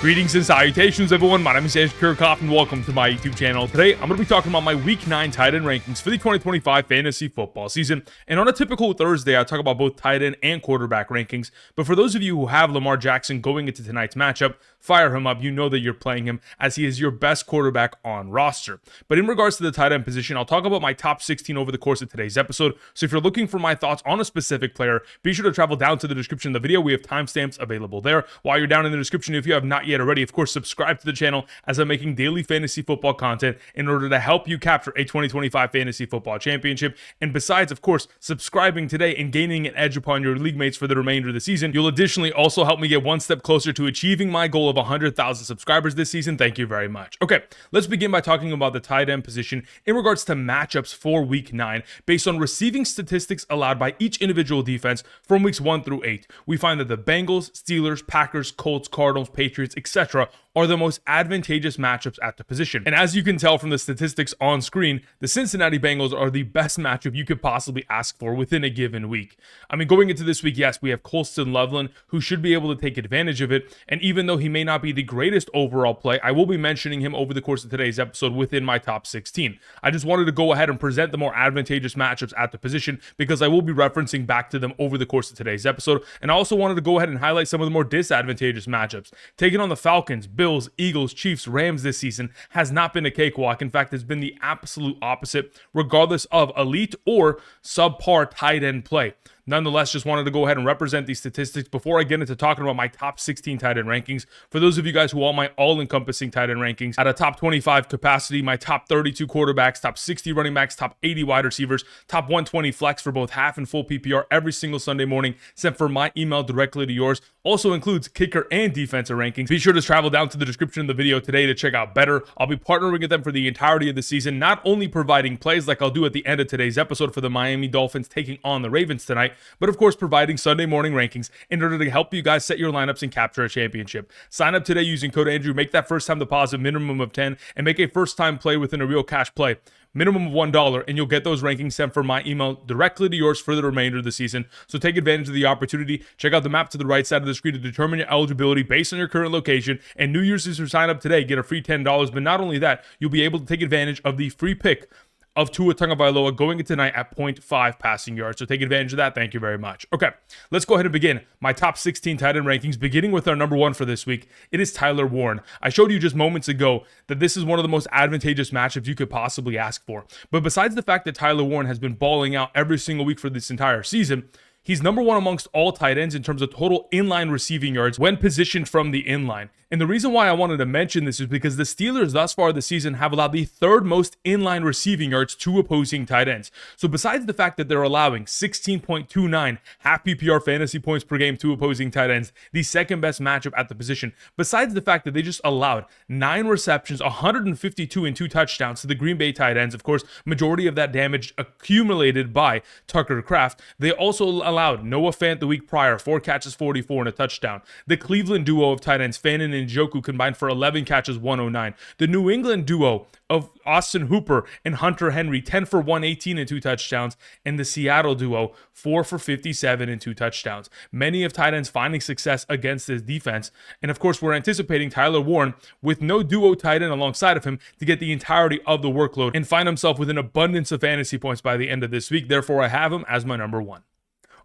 Greetings and salutations, everyone. My name is Kraft, and welcome to my YouTube channel. Today, I'm going to be talking about my Week 9 tight end rankings for the 2025 fantasy football season. And on a typical Thursday, I talk about both tight end and quarterback rankings. But for those of you who have Lamar Jackson going into tonight's matchup, fire him up. You know that you're playing him as he is your best quarterback on roster. But in regards to the tight end position, I'll talk about my top 16 over the course of today's episode. So if you're looking for my thoughts on a specific player, be sure to travel down to the description of the video. We have timestamps available there. While you're down in the description, if you have not yet already, of course, subscribe to the channel as I'm making daily fantasy football content in order to help you capture a 2025 fantasy football championship. And besides, of course, subscribing today and gaining an edge upon your league mates for the remainder of the season, you'll additionally also help me get one step closer to achieving my goal of 100,000 subscribers this season. Thank you very much. Okay, let's begin by talking about the tight end position in regards to matchups for Week 9 based on receiving statistics allowed by each individual defense from weeks 1 through 8. We find that the Bengals, Steelers, Packers, Colts, Cardinals, Patriots, etc. are the most advantageous matchups at the position. And as you can tell from the statistics on screen, the Cincinnati Bengals are the best matchup you could possibly ask for within a given week. I mean, going into this week, yes, we have Colston Loveland, who should be able to take advantage of it. And even though he may not be the greatest overall play, I will be mentioning him over the course of today's episode within my top 16. I just wanted to go ahead and present the more advantageous matchups at the position because I will be referencing back to them over the course of today's episode. And I also wanted to go ahead and highlight some of the more disadvantageous matchups. Taking on the Falcons, Bills, Eagles, Chiefs, Rams this season has not been a cakewalk. In fact, it's been the absolute opposite, regardless of elite or subpar tight end play. Nonetheless, just wanted to go ahead and represent these statistics before I get into talking about my top 16 tight end rankings. For those of you guys who want my all-encompassing tight end rankings at a top 25 capacity, my top 32 quarterbacks, top 60 running backs, top 80 wide receivers, top 120 flex for both half and full PPR every single Sunday morning, sent for my email directly to yours. Also includes kicker and defensive rankings. Be sure to travel down to the description of the video today to check out Betr. I'll be partnering with them for the entirety of the season, not only providing plays like I'll do at the end of today's episode for the Miami Dolphins taking on the Ravens tonight, but of course providing Sunday morning rankings in order to help you guys set your lineups and capture a championship. Sign up today using code Andrew, make that first time deposit minimum of 10 and make a first time play within a real cash play minimum of $1, and you'll get those rankings sent from my email directly to yours for the remainder of the season. So take advantage of the opportunity. Check out the map to the right side of the screen to determine your eligibility based on your current location. And new users who sign up today get a free $10. But not only that, you'll be able to take advantage of the free pick of Tua Tagovailoa going into tonight at 0.5 passing yards. So take advantage of that. Thank you very much. Okay, let's go ahead and begin my top 16 tight end rankings, beginning with our number one for this week. It is Tyler Warren. I showed you just moments ago that this is one of the most advantageous matchups you could possibly ask for. But besides the fact that Tyler Warren has been balling out every single week for this entire season, he's number one amongst all tight ends in terms of total inline receiving yards when positioned from the inline. And the reason why I wanted to mention this is because the Steelers thus far this season have allowed the third most inline receiving yards to opposing tight ends. So besides the fact that they're allowing 16.29 half PPR fantasy points per game to opposing tight ends, the second best matchup at the position, besides the fact that they just allowed 9 receptions, 152 and 2 touchdowns to the Green Bay tight ends, of course, majority of that damage accumulated by Tucker Kraft, they also allowed Noah Fant the week prior, 4 catches, 44 and a touchdown. The Cleveland duo of tight ends, Fannin and Njoku, combined for 11 catches, 109. The New England duo of Austin Hooper and Hunter Henry, 10 for 118 and 2 touchdowns. And the Seattle duo, 4 for 57 and 2 touchdowns. Many of tight ends finding success against this defense. And of course, we're anticipating Tyler Warren with no duo tight end alongside of him to get the entirety of the workload and find himself with an abundance of fantasy points by the end of this week. Therefore, I have him as my number one.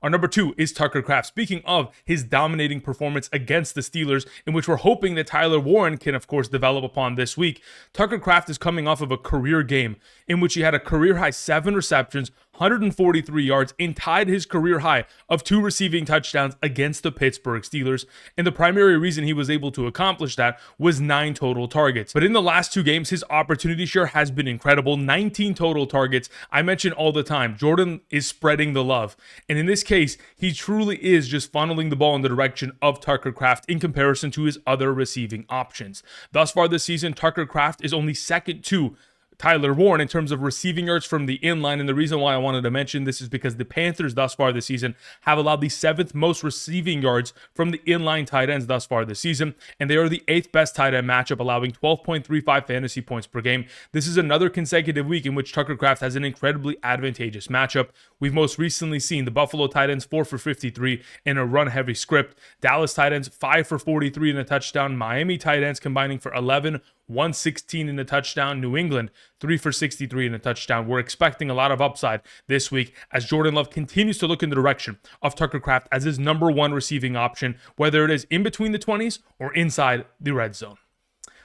Our number 2 is Tucker Kraft. Speaking of his dominating performance against the Steelers, in which we're hoping that Tyler Warren can, of course, develop upon this week, Tucker Kraft is coming off of a career game in which he had a career-high 7 receptions, 143 yards, and tied his career high of 2 receiving touchdowns against the Pittsburgh Steelers. And the primary reason he was able to accomplish that was 9 total targets. But in the last 2 games, his opportunity share has been incredible. 19 total targets. I mention all the time, Jordan is spreading the love. And in this case, he truly is just funneling the ball in the direction of Tucker Kraft in comparison to his other receiving options. Thus far this season, Tucker Kraft is only second to Tyler Warren in terms of receiving yards from the inline. And the reason why I wanted to mention this is because the Panthers thus far this season have allowed the 7th most receiving yards from the inline tight ends thus far this season. And they are the 8th best tight end matchup, allowing 12.35 fantasy points per game. This is another consecutive week in which Tucker Kraft has an incredibly advantageous matchup. We've most recently seen the Buffalo tight ends 4 for 53 in a run-heavy script. Dallas tight ends 5 for 43 in a touchdown. Miami tight ends combining for 11, 116 in a touchdown. New England 3 for 63 in a touchdown. We're expecting a lot of upside this week as Jordan Love continues to look in the direction of Tucker Kraft as his number one receiving option, whether it is in between the 20s or inside the red zone.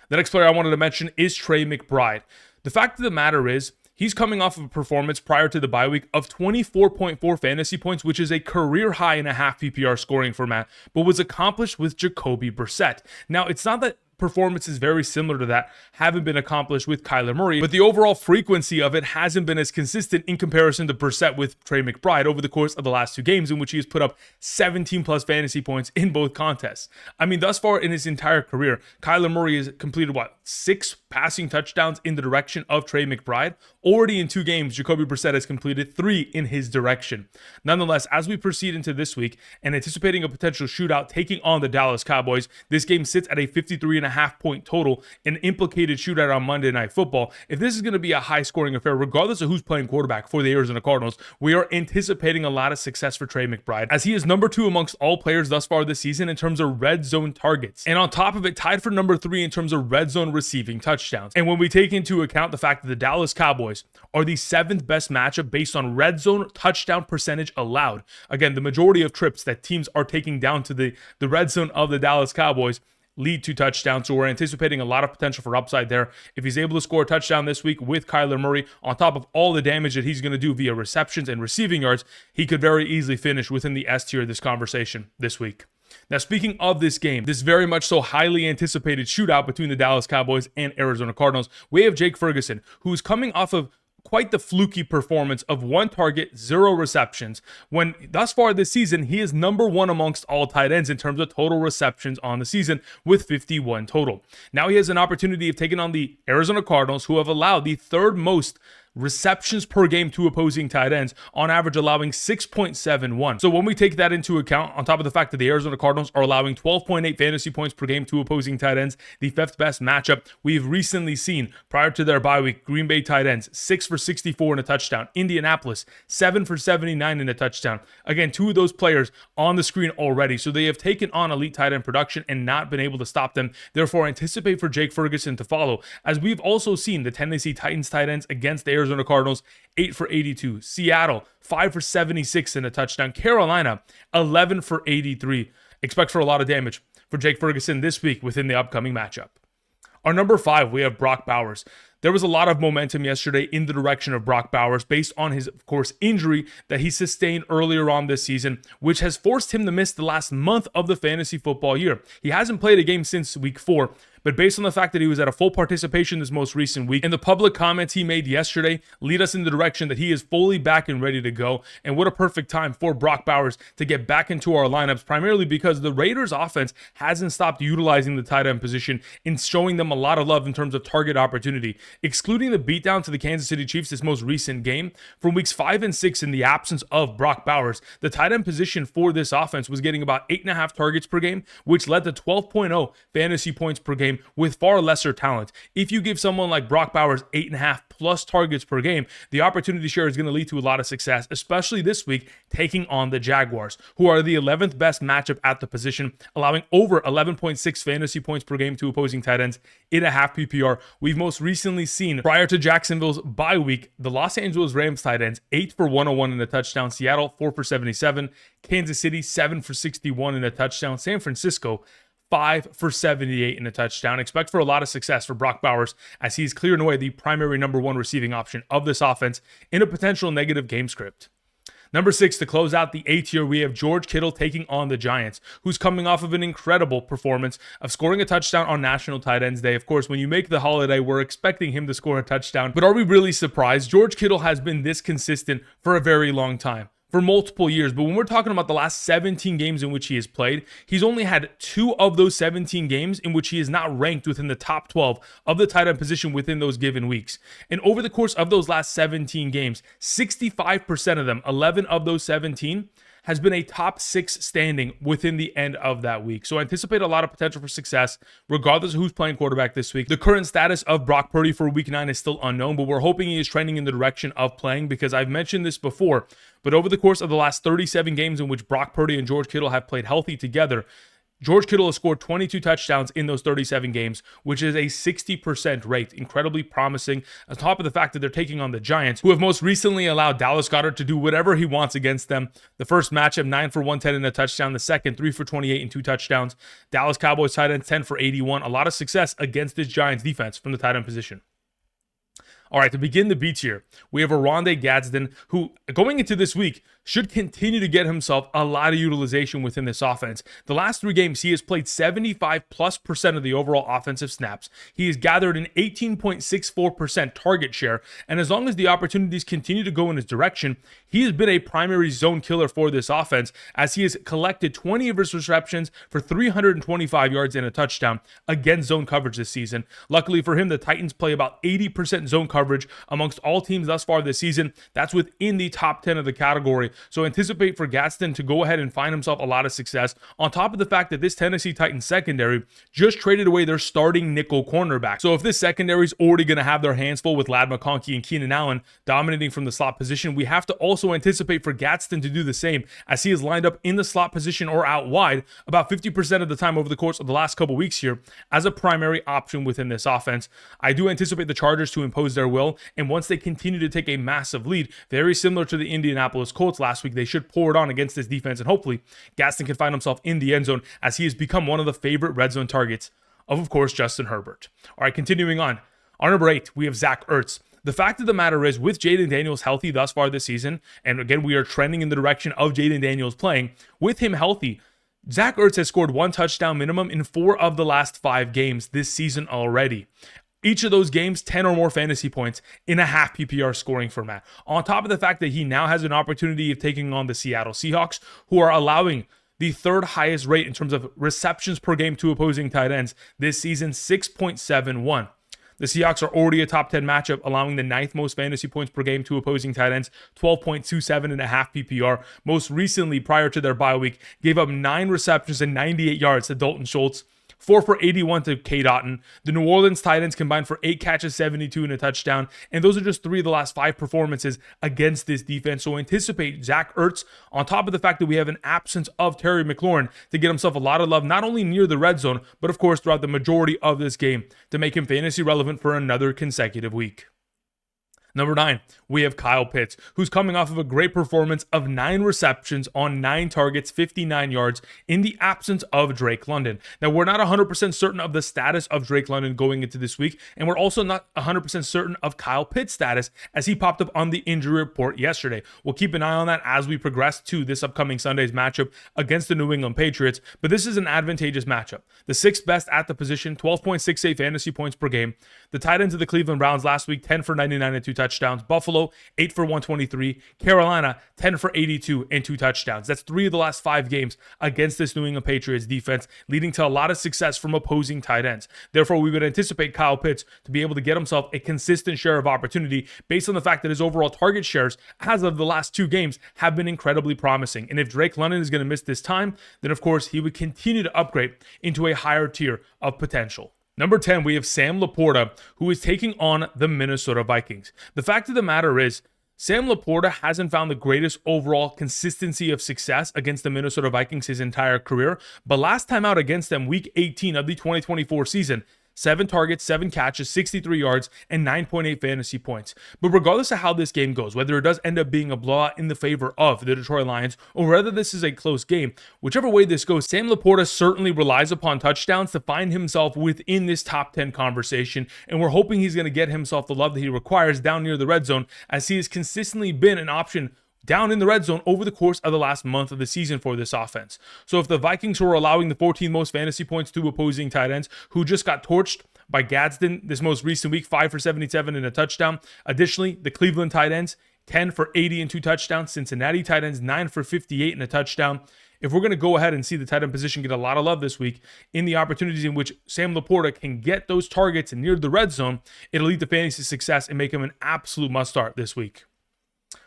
The next player I wanted to mention is Trey McBride. The fact of the matter is, he's coming off of a performance prior to the bye week of 24.4 fantasy points, which is a career high in a half PPR scoring format, but was accomplished with Jacoby Brissett. Now, it's not that performances very similar to that haven't been accomplished with Kyler Murray, but the overall frequency of it hasn't been as consistent in comparison to Brissett with Trey McBride over the course of the last 2 games in which he has put up 17 plus fantasy points in both contests. I mean, thus far in his entire career, Kyler Murray has completed 6 passing touchdowns in the direction of Trey McBride. Already in 2 games, Jacoby Brissett has completed 3 in his direction. Nonetheless, as we proceed into this week and anticipating a potential shootout taking on the Dallas Cowboys, this game sits at a 53.5 point total, an implicated shootout on Monday Night Football. If this is going to be a high-scoring affair, regardless of who's playing quarterback for the Arizona Cardinals, we are anticipating a lot of success for Trey McBride, as he is number 2 amongst all players thus far this season in terms of red zone targets, and on top of it, tied for number 3 in terms of red zone receiving touchdowns. And when we take into account the fact that the Dallas Cowboys are the 7th best matchup based on red zone touchdown percentage allowed, again, the majority of trips that teams are taking down to the red zone of the Dallas Cowboys lead to touchdowns. So we're anticipating a lot of potential for upside there. If he's able to score a touchdown this week with Kyler Murray, on top of all the damage that he's going to do via receptions and receiving yards, he could very easily finish within the S tier of this conversation this week. Now, speaking of this game, this very much so highly anticipated shootout between the Dallas Cowboys and Arizona Cardinals, we have Jake Ferguson, who's coming off of quite the fluky performance of 1 target, 0 receptions, when thus far this season, he is number 1 amongst all tight ends in terms of total receptions on the season with 51 total. Now he has an opportunity of taking on the Arizona Cardinals, who have allowed the 3rd most receptions per game to opposing tight ends, on average allowing 6.71. So when we take that into account, on top of the fact that the Arizona Cardinals are allowing 12.8 fantasy points per game to opposing tight ends, the 5th best matchup we've recently seen prior to their bye week, Green Bay tight ends 6 for 64 in a touchdown, Indianapolis 7 for 79 in a touchdown. Again, 2 of those players on the screen already, so they have taken on elite tight end production and not been able to stop them. Therefore, anticipate for Jake Ferguson to follow, as we've also seen the Tennessee Titans tight ends against the Arizona Cardinals 8 for 82, Seattle 5 for 76 in a touchdown, Carolina 11 for 83. Expect for a lot of damage for Jake Ferguson this week within the upcoming matchup. Our number 5, we have Brock Bowers. There was a lot of momentum yesterday in the direction of Brock Bowers based on his, of course, injury that he sustained earlier on this season, which has forced him to miss the last month of the fantasy football year. He hasn't played a game since week 4, but based on the fact that he was at a full participation this most recent week, and the public comments he made yesterday lead us in the direction that he is fully back and ready to go. And what a perfect time for Brock Bowers to get back into our lineups, primarily because the Raiders offense hasn't stopped utilizing the tight end position and showing them a lot of love in terms of target opportunity. Excluding the beatdown to the Kansas City Chiefs this most recent game, from weeks 5 and 6 in the absence of Brock Bowers, the tight end position for this offense was getting about 8.5 targets per game, which led to 12.0 fantasy points per game with far lesser talent. If you give someone like Brock Bowers 8.5 plus targets per game, the opportunity share is going to lead to a lot of success, especially this week taking on the Jaguars, who are the 11th best matchup at the position, allowing over 11.6 fantasy points per game to opposing tight ends in a half PPR. We've most recently seen, prior to Jacksonville's bye week, the Los Angeles Rams tight ends 8 for 101 in a touchdown, Seattle 4 for 77, Kansas City 7 for 61 in a touchdown, San Francisco 5 for 78 in a touchdown. Expect for a lot of success for Brock Bowers, as he's clearing away the primary number 1 receiving option of this offense in a potential negative game script. Number 6, to close out the A tier, we have George Kittle taking on the Giants, who's coming off of an incredible performance of scoring a touchdown on National Tight Ends Day. Of course, when you make the holiday, we're expecting him to score a touchdown. But are we really surprised? George Kittle has been this consistent for a very long time. for multiple years. But when we're talking about the last 17 games in which he has played, he's only had 2 of those 17 games in which he is not ranked within the top 12 of the tight end position within those given weeks. And over the course of those last 17 games, 65% of them, 11 of those 17, has been a top 6 standing within the end of that week. So I anticipate a lot of potential for success, regardless of who's playing quarterback this week. The current status of Brock Purdy for week 9 is still unknown, but we're hoping he is trending in the direction of playing, because I've mentioned this before, but over the course of the last 37 games in which Brock Purdy and George Kittle have played healthy together, George Kittle has scored 22 touchdowns in those 37 games, which is a 60% rate. Incredibly promising, on top of the fact that they're taking on the Giants, who have most recently allowed Dallas Goedert to do whatever he wants against them. The first matchup, 9 for 110 and a touchdown. The second, 3 for 28 and 2 touchdowns. Dallas Cowboys tight end, 10 for 81. A lot of success against this Giants defense from the tight end position. All right, to begin the B tier, we have Oronde Gadsden, who going into this week should continue to get himself a lot of utilization within this offense. The last 3 games, he has played 75+% of the overall offensive snaps. He has gathered an 18.64% target share, and as long as the opportunities continue to go in his direction, he has been a primary zone killer for this offense, as he has collected 20 of his receptions for 325 yards and a touchdown against zone coverage this season. Luckily for him, the Titans play about 80% zone coverage amongst all teams thus far this season. That's within the top 10 of the category. So anticipate for Gadsden to go ahead and find himself a lot of success, on top of the fact that this Tennessee Titans secondary just traded away their starting nickel cornerback. So if this secondary is already going to have their hands full with Ladd McConkey and Keenan Allen dominating from the slot position, we have to also anticipate for Gadsden to do the same, as he is lined up in the slot position or out wide about 50% of the time over the course of the last couple weeks here as a primary option within this offense. I do anticipate the Chargers to impose their will, and once they continue to take a massive lead, very similar to the Indianapolis Colts last week, they should pour it on against this defense, and hopefully Gadsden can find himself in the end zone, as he has become one of the favorite red zone targets of course, Justin Herbert. All right, continuing on. On number 8, we have Zach Ertz. The fact of the matter is, with Jaden Daniels healthy thus far this season, and again, we are trending in the direction of Jaden Daniels playing, with him healthy, Zach Ertz has scored 1 touchdown minimum in 4 of the last 5 games this season already. Each of those games, 10 or more fantasy points in a half PPR scoring format. On top of the fact that he now has an opportunity of taking on the Seattle Seahawks, who are allowing the 3rd highest rate in terms of receptions per game to opposing tight ends this season, 6.71. The Seahawks are already a top 10 matchup, allowing the 9th most fantasy points per game to opposing tight ends, 12.27 and a half PPR. Most recently, prior to their bye week, gave up 9 receptions and 98 yards to Dalton Schultz, 4 for 81 to K. Dotton. The New Orleans tight ends combined for 8 catches, 72 and a touchdown. And those are just 3 of the last 5 performances against this defense. So anticipate Zach Ertz, on top of the fact that we have an absence of Terry McLaurin, to get himself a lot of love, not only near the red zone, but of course throughout the majority of this game, to make him fantasy relevant for another consecutive week. Number 9, we have Kyle Pitts, who's coming off of a great performance of 9 receptions on 9 targets, 59 yards, in the absence of Drake London. Now, we're not 100% certain of the status of Drake London going into this week, and we're also not 100% certain of Kyle Pitts' status, as he popped up on the injury report yesterday. We'll keep an eye on that as we progress to this upcoming Sunday's matchup against the New England Patriots, but this is an advantageous matchup. The 6th best at the position, 12.68 fantasy points per game. The tight ends of the Cleveland Browns last week, 10 for 99 and 2 touchdowns. Buffalo, 8 for 123. Carolina, 10 for 82 and 2 touchdowns. That's 3 of the last 5 games against this New England Patriots defense, leading to a lot of success from opposing tight ends. Therefore, we would anticipate Kyle Pitts to be able to get himself a consistent share of opportunity, based on the fact that his overall target shares as of the last 2 games have been incredibly promising. And if Drake London is going to miss this time, then of course he would continue to upgrade into a higher tier of potential. Number 10, we have Sam LaPorta, who is taking on the Minnesota Vikings. The fact of the matter is, Sam LaPorta hasn't found the greatest overall consistency of success against the Minnesota Vikings his entire career, but last time out against them, week 18 of the 2024 season, 7 targets, 7 catches, 63 yards, and 9.8 fantasy points. But regardless of how this game goes, whether it does end up being a blowout in the favor of the Detroit Lions, or whether this is a close game, whichever way this goes, Sam LaPorta certainly relies upon touchdowns to find himself within this top 10 conversation, and we're hoping he's going to get himself the love that he requires down near the red zone, as he has consistently been an option down in the red zone over the course of the last month of the season for this offense. So if the Vikings, who are allowing the 14th most fantasy points to opposing tight ends, who just got torched by Gadsden this most recent week, 5 for 77 and a touchdown. Additionally, the Cleveland tight ends, 10 for 80 and 2 touchdowns. Cincinnati tight ends, 9 for 58 and a touchdown. If we're going to go ahead and see the tight end position get a lot of love this week in the opportunities in which Sam LaPorta can get those targets near the red zone, it'll lead to fantasy success and make him an absolute must-start this week.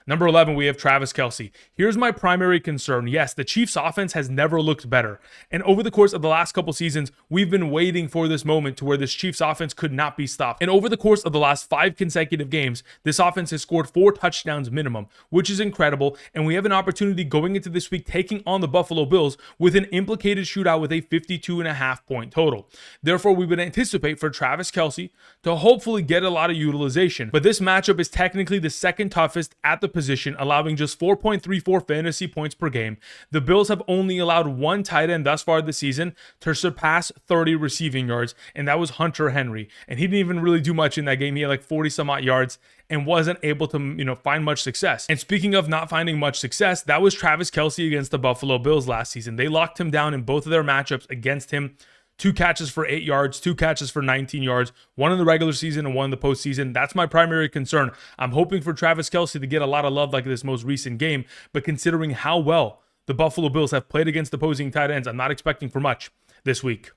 Number 11, we have Travis Kelce. Here's my primary concern. Yes, the Chiefs' offense has never looked better. And over the course of the last couple seasons, we've been waiting for this moment to where this Chiefs' offense could not be stopped. And over the course of the last 5 consecutive games, this offense has scored 4 touchdowns minimum, which is incredible. And we have an opportunity going into this week taking on the Buffalo Bills with an implicated shootout with a 52.5 point total. Therefore, we would anticipate for Travis Kelce to hopefully get a lot of utilization. But this matchup is technically the second toughest at the position, allowing just 4.34 fantasy points per game. The Bills have only allowed one tight end thus far this season to surpass 30 receiving yards, and that was Hunter Henry. And he didn't even really do much in that game. He had like 40 some odd yards and wasn't able to, find much success. And speaking of not finding much success, that was Travis Kelce against the Buffalo Bills last season. They locked him down in both of their matchups against him. 2 catches for 8 yards, 2 catches for 19 yards, 1 in the regular season and 1 in the postseason. That's my primary concern. I'm hoping for Travis Kelce to get a lot of love like this most recent game, but considering how well the Buffalo Bills have played against opposing tight ends, I'm not expecting for much this week.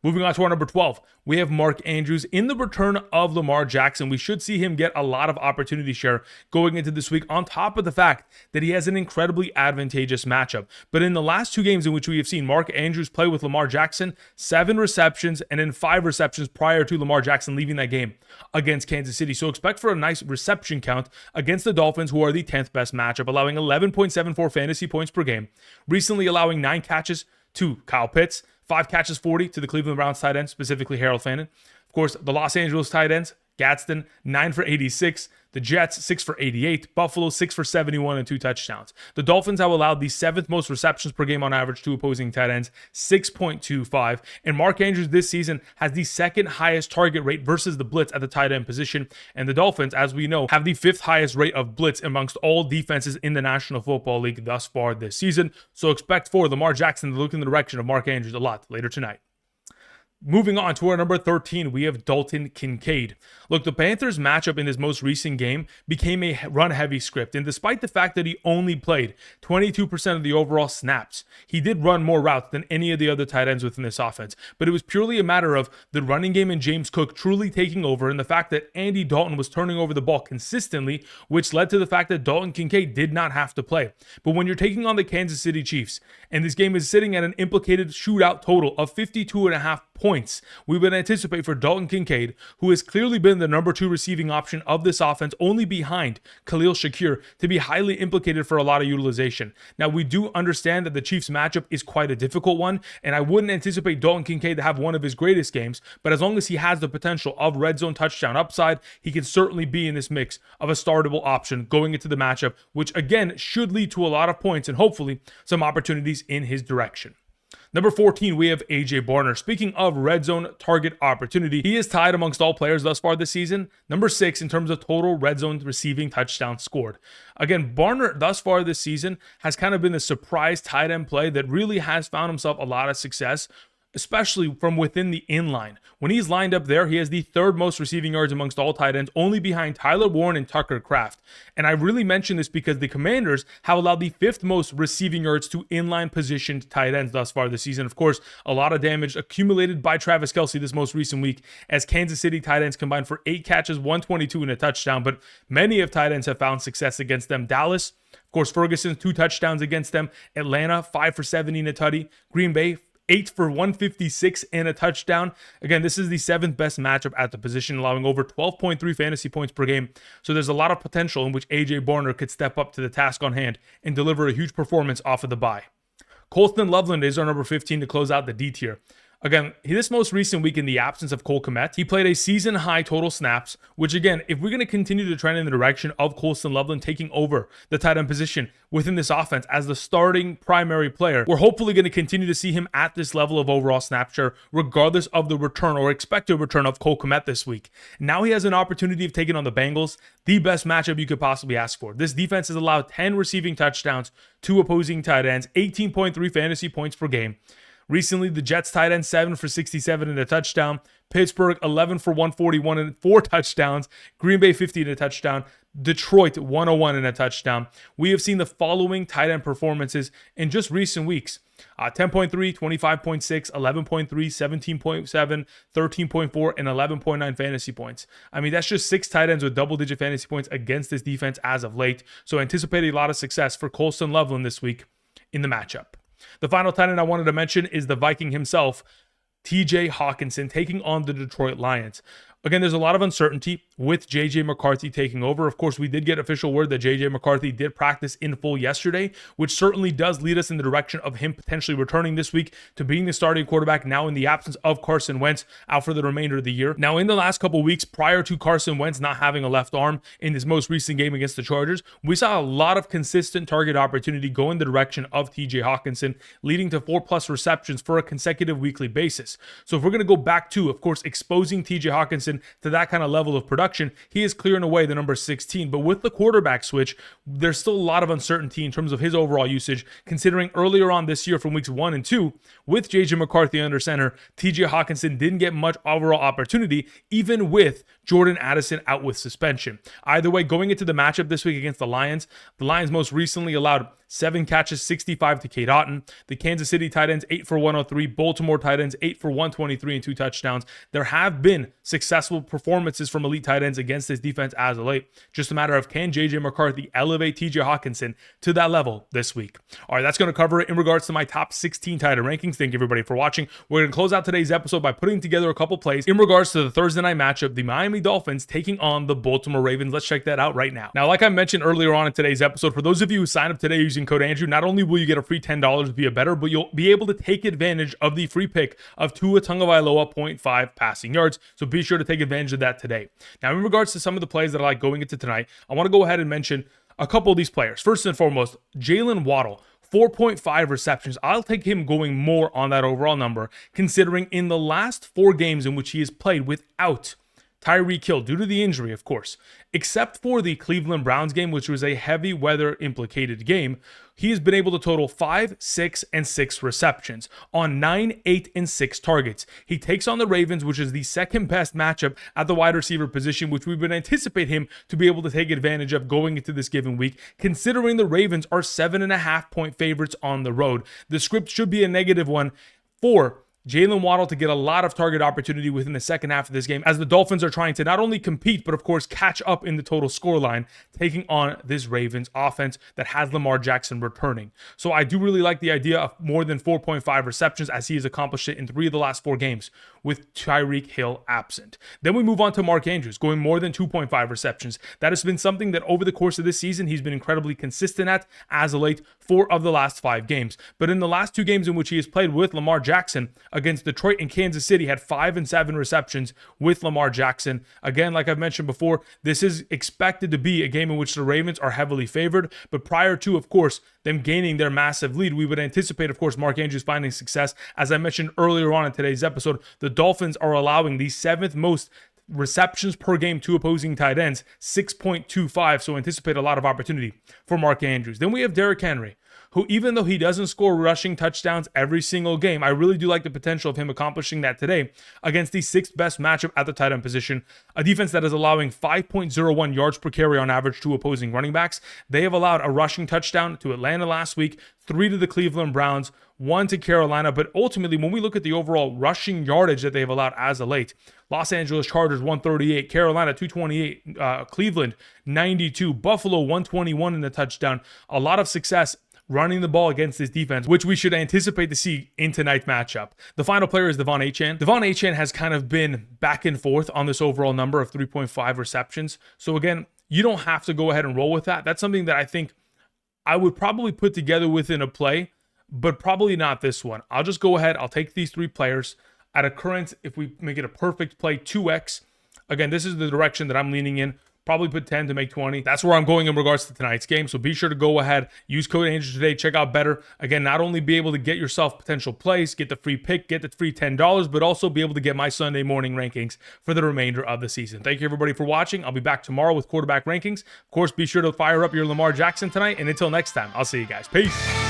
Moving on to our number 12, we have Mark Andrews. In the return of Lamar Jackson, we should see him get a lot of opportunity share going into this week, on top of the fact that he has an incredibly advantageous matchup. But in the last 2 games in which we have seen Mark Andrews play with Lamar Jackson, 7 receptions and then 5 receptions prior to Lamar Jackson leaving that game against Kansas City. So expect for a nice reception count against the Dolphins, who are the 10th best matchup, allowing 11.74 fantasy points per game, recently allowing 9 catches to Kyle Pitts, 5 catches 40 to the Cleveland Browns tight end, specifically Harold Fannin. Of course, the Los Angeles tight ends, Gadsden, 9 for 86. The Jets, 6 for 88. Buffalo, 6 for 71 and 2 touchdowns. The Dolphins have allowed the 7th most receptions per game on average to opposing tight ends, 6.25. And Mark Andrews this season has the 2nd highest target rate versus the blitz at the tight end position. And the Dolphins, as we know, have the 5th highest rate of blitz amongst all defenses in the National Football League thus far this season. So expect for Lamar Jackson to look in the direction of Mark Andrews a lot later tonight. Moving on to our number 13, we have Dalton Kincaid. Look, the Panthers matchup in his most recent game became a run-heavy script, and despite the fact that he only played 22% of the overall snaps, he did run more routes than any of the other tight ends within this offense. But it was purely a matter of the running game and James Cook truly taking over, and the fact that Andy Dalton was turning over the ball consistently, which led to the fact that Dalton Kincaid did not have to play. But when you're taking on the Kansas City Chiefs, and this game is sitting at an implicated shootout total of 52.5 points, we would anticipate for Dalton Kincaid, who has clearly been the number 2 receiving option of this offense, only behind Khalil Shakir, to be highly implicated for a lot of utilization. Now, we do understand that the Chiefs matchup is quite a difficult one, and I wouldn't anticipate Dalton Kincaid to have one of his greatest games, but as long as he has the potential of red zone touchdown upside, he can certainly be in this mix of a startable option going into the matchup, which again should lead to a lot of points and hopefully some opportunities in his direction. Number 14, we have A.J. Barner. Speaking of red zone target opportunity, he is tied amongst all players thus far this season, number 6 in terms of total red zone receiving touchdowns scored. Again, Barner thus far this season has kind of been the surprise tight end play that really has found himself a lot of success, especially from within the inline. When he's lined up there, he has the 3rd most receiving yards amongst all tight ends, only behind Tyler Warren and Tucker Kraft. And I really mention this because the Commanders have allowed the 5th most receiving yards to inline positioned tight ends thus far this season. Of course, a lot of damage accumulated by Travis Kelce this most recent week, as Kansas City tight ends combined for 8 catches, 122 and a touchdown, but many of tight ends have found success against them. Dallas, of course, Ferguson, 2 touchdowns against them. Atlanta, 5 for 70 and a tutty. Green Bay, 8 for 156 and a touchdown. Again, this is the 7th best matchup at the position, allowing over 12.3 fantasy points per game. So there's a lot of potential in which A.J. Barner could step up to the task on hand and deliver a huge performance off of the bye. Colston Loveland is our number 15 to close out the D tier. Again, this most recent week in the absence of Cole Kmet, he played a season-high total snaps, which again, if we're going to continue to trend in the direction of Colston Loveland taking over the tight end position within this offense as the starting primary player, we're hopefully going to continue to see him at this level of overall snap share, regardless of the return or expected return of Cole Kmet this week. Now he has an opportunity of taking on the Bengals, the best matchup you could possibly ask for. This defense has allowed 10 receiving touchdowns to opposing tight ends, 18.3 fantasy points per game. Recently, the Jets tight end 7 for 67 and a touchdown. Pittsburgh 11 for 141 and 4 touchdowns. Green Bay 50 and a touchdown. Detroit 101 and a touchdown. We have seen the following tight end performances in just recent weeks. 10.3, 25.6, 11.3, 17.7, 13.4, and 11.9 fantasy points. I mean, that's just 6 tight ends with double-digit fantasy points against this defense as of late. So anticipate a lot of success for Colston Loveland this week in the matchup. The final tight end I wanted to mention is the Viking himself, TJ Hockenson, taking on the Detroit Lions. Again, there's a lot of uncertainty with J.J. McCarthy taking over. Of course, we did get official word that J.J. McCarthy did practice in full yesterday, which certainly does lead us in the direction of him potentially returning this week to being the starting quarterback now in the absence of Carson Wentz out for the remainder of the year. Now, in the last couple weeks prior to Carson Wentz not having a left arm in his most recent game against the Chargers, we saw a lot of consistent target opportunity go in the direction of TJ Hockenson, leading to 4+ receptions for a consecutive weekly basis. So if we're going to go back to, of course, exposing TJ Hockenson to that kind of level of production, he is clearing away the number 16. But with the quarterback switch, there's still a lot of uncertainty in terms of his overall usage, considering earlier on this year from weeks 1 and 2, with J.J. McCarthy under center, TJ Hockenson didn't get much overall opportunity, even with Jordan Addison out with suspension. Either way, going into the matchup this week against the Lions most recently allowed 7 catches, 65 to Cade Otton. The Kansas City tight ends, 8 for 103. Baltimore tight ends, 8 for 123 and 2 touchdowns. There have been successful performances from elite tight ends against this defense as of late. Just a matter of, can J.J. McCarthy elevate TJ Hockenson to that level this week? All right, that's going to cover it in regards to my top 16 tight end rankings. Thank you, everybody, for watching. We're going to close out today's episode by putting together a couple plays in regards to the Thursday night matchup, the Miami Dolphins taking on the Baltimore Ravens. Let's check that out right now. Now, like I mentioned earlier on in today's episode, for those of you who sign up today using code Andrew, not only will you get a free $10 via Betr, but you'll be able to take advantage of the free pick of Tua Tagovailoa 0.5 passing yards. So be sure to take advantage of that today. Now, in regards to some of the plays that I like going into tonight, I want to go ahead and mention a couple of these players. First and foremost, Jalen Waddle. 4.5 receptions. I'll take him going more on that overall number, considering in the last 4 games in which he has played without Tyreek Hill, due to the injury, of course, except for the Cleveland Browns game, which was a heavy weather implicated game, he has been able to total 5, 6, and 6 receptions on 9, 8, and 6 targets. He takes on the Ravens, which is the second best matchup at the wide receiver position, which we would anticipate him to be able to take advantage of going into this given week, considering the Ravens are 7.5-point favorites on the road. The script should be a negative one for Jalen Waddle to get a lot of target opportunity within the second half of this game, as the Dolphins are trying to not only compete, but of course catch up in the total scoreline, taking on this Ravens offense that has Lamar Jackson returning. So I do really like the idea of more than 4.5 receptions, as he has accomplished it in 3 of the last 4 games with Tyreek Hill absent. Then we move on to Mark Andrews, going more than 2.5 receptions. That has been something that over the course of this season, he's been incredibly consistent at as of late, 4 of the last 5 games. But in the last 2 games in which he has played with Lamar Jackson, against Detroit and Kansas City, had 5 and 7 receptions with Lamar Jackson. Again, like I've mentioned before, this is expected to be a game in which the Ravens are heavily favored, but prior to, of course, them gaining their massive lead, we would anticipate, of course, Mark Andrews finding success. As I mentioned earlier on in today's episode, the Dolphins are allowing the 7th most receptions per game to opposing tight ends, 6.25, so anticipate a lot of opportunity for Mark Andrews. Then we have Derrick Henry, who, even though he doesn't score rushing touchdowns every single game, I really do like the potential of him accomplishing that today against the 6th best matchup at the tight end position, a defense that is allowing 5.01 yards per carry on average to opposing running backs. They have allowed a rushing touchdown to Atlanta last week, 3 to the Cleveland Browns, 1 to Carolina, but ultimately, when we look at the overall rushing yardage that they've allowed as of late, Los Angeles Chargers 138, Carolina 228, Cleveland 92, Buffalo 121 in the touchdown. A lot of success running the ball against this defense, which we should anticipate to see in tonight's matchup. The final player is Devon Achane. Devon Achane has kind of been back and forth on this overall number of 3.5 receptions. So again, you don't have to go ahead and roll with that. That's something that I think I would probably put together within a play, but probably not this one. I'll just go ahead. I'll take these 3 players. At a current, if we make it a perfect play, 2x. Again, this is the direction that I'm leaning in. Probably put 10 to make 20. That's where I'm going in regards to tonight's game. So be sure to go ahead, use code Andrew today, check out Betr. Again, not only be able to get yourself potential plays, get the free pick, get the free $10, but also be able to get my Sunday morning rankings for the remainder of the season. Thank you, everybody, for watching. I'll be back tomorrow with quarterback rankings. Of course, be sure to fire up your Lamar Jackson tonight. And until next time, I'll see you guys. Peace.